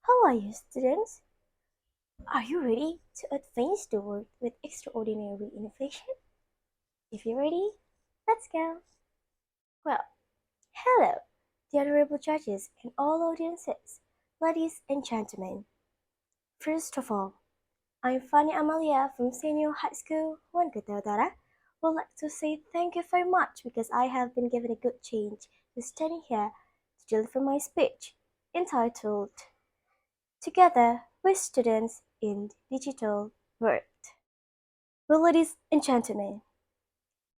How are you, students? Are you ready to advance the world with extraordinary innovation? If you're ready, let's go. Well, hello, the honorable judges and all audiences, ladies and gentlemen. First of all, I'm Fanny Amalia from Senior High School, KUTA Utara. Would like to say thank you very much because I have been given a good chance to standing here to deliver my speech entitled Together with Students in Digital World. Well, ladies and gentlemen,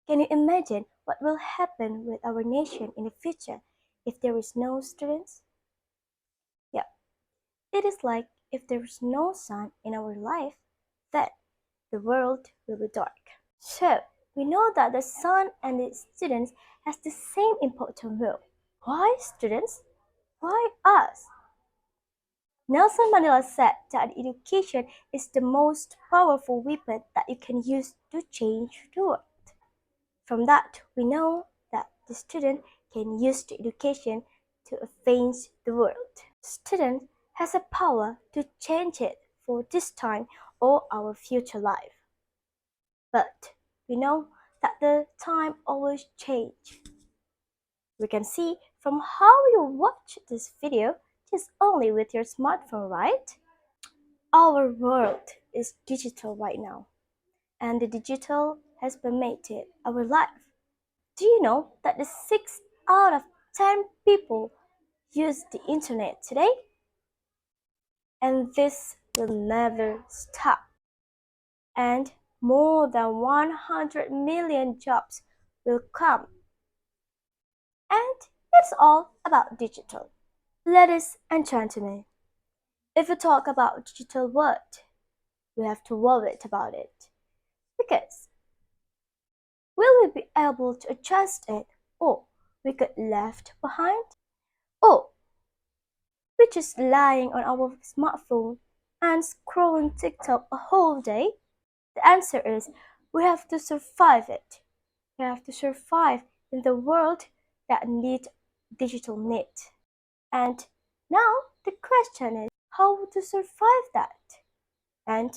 can you imagine what will happen with our nation in the future if there is no students? Yeah, it is like if there is no sun in our life, then the world will be dark. So, we know that the sun and the students has the same important role. Why students? Why us? Nelson Mandela said that education is the most powerful weapon that you can use to change the world. From that, we know that the student can use the education to advance the world. Student has a power to change it for this time or our future life. But we know that the time always changes. We can see from how you watch this video just only with your smartphone, right? Our world is digital right now, and the digital has permeated our life. Do you know that the 6 out of 10 people use the internet today? And this will never stop. And more than 100 million jobs will come. And it's all about digital. Ladies and gentlemen, if we talk about digital world, we have to worry about it. Because will we be able to adjust it, or we get left behind? Or we're just lying on our smartphone and scrolling TikTok a whole day? The answer is we have to survive it. We have to survive in the world that needs digital need. And now the question is how to survive that? And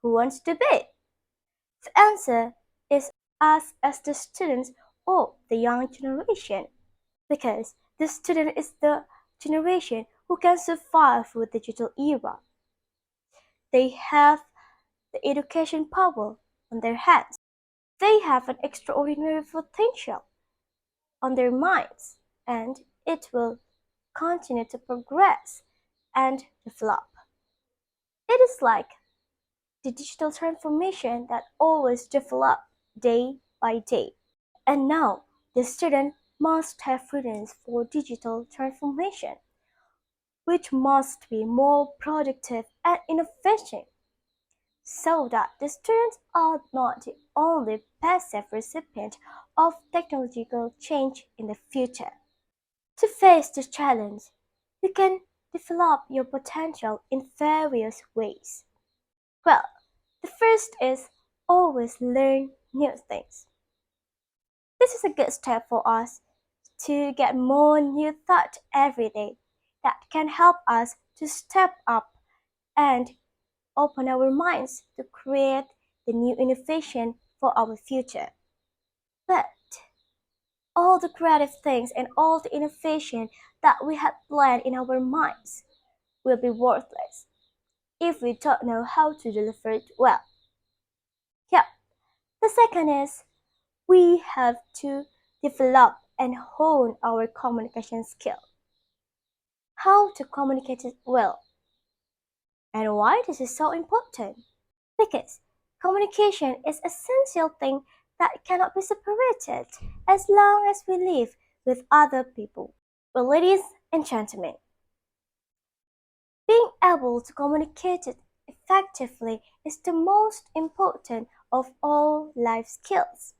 who wants to be? The answer is us as the students or the young generation. Because the student is the generation who can survive with digital era. They have the education power on their hands. They have an extraordinary potential on their minds, and it will continue to progress and develop. It is like the digital transformation that always develops day by day. And now the student must have freedoms for digital transformation, which must be more productive and innovative, so that the students are not the only passive recipient of technological change in the future. To face this challenge, you can develop your potential in various ways. Well, the first is always learn new things. This is a good step for us to get more new thought every day that can help us to step up and open our minds to create the new innovation for our future. But all the creative things and all the innovation that we had planned in our minds will be worthless if we don't know how to deliver it well. Yeah, the second is we have to develop and hone our communication skill. How to communicate it well. And why this is so important? Because communication is an essential thing that cannot be separated as long as we live with other people. Well, ladies and gentlemen, being able to communicate it effectively is the most important of all life skills.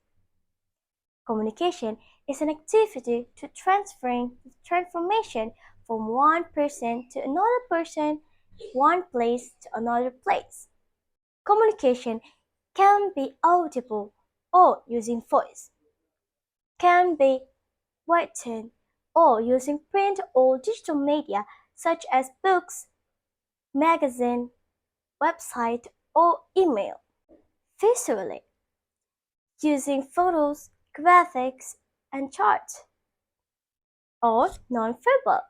Communication is an activity to transferring transformation from one person to another person, one place to another place. Communication can be audible or using voice, can be written or using print or digital media such as books, magazine, website, or email. Visually, using photos, graphics, and charts. Or nonverbal,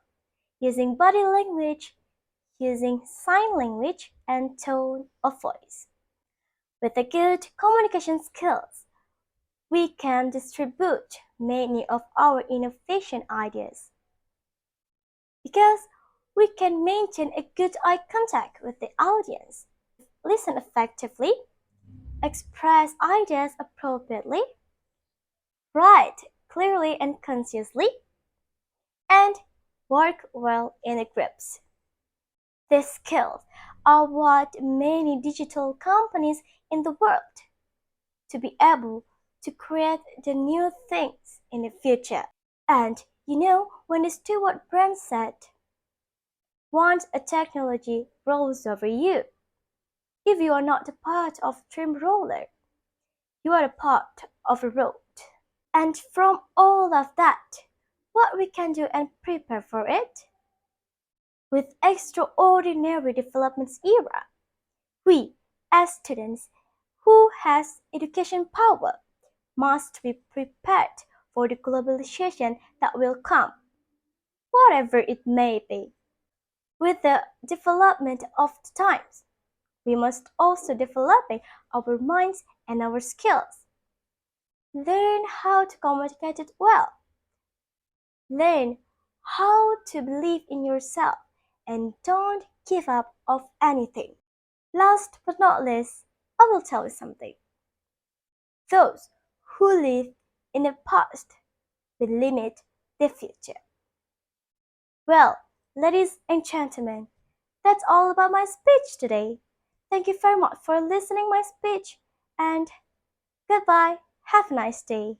using body language, using sign language, and tone of voice. With a good communication skills, we can distribute many of our innovation ideas because we can maintain a good eye contact with the audience, listen effectively, express ideas appropriately, write clearly and concisely, and work well in groups. These skills are what many digital companies in the world to be able to create the new things in the future. And when Stewart Brand said, once a technology rolls over you, if you are not a part of steamroller, you are a part of a road. And from all of that, what we can do and prepare for it? With extraordinary developments era, we, as students who has education power, must be prepared for the globalization that will come, whatever it may be. With the development of the times, we must also develop our minds and our skills. Learn how to communicate it well. Learn how to believe in yourself and don't give up of anything. Last but not least, I will tell you something. Those who live in the past will limit the future. Well, ladies and gentlemen, that's all about my speech today. Thank you very much for listening my speech and goodbye. Have a nice day.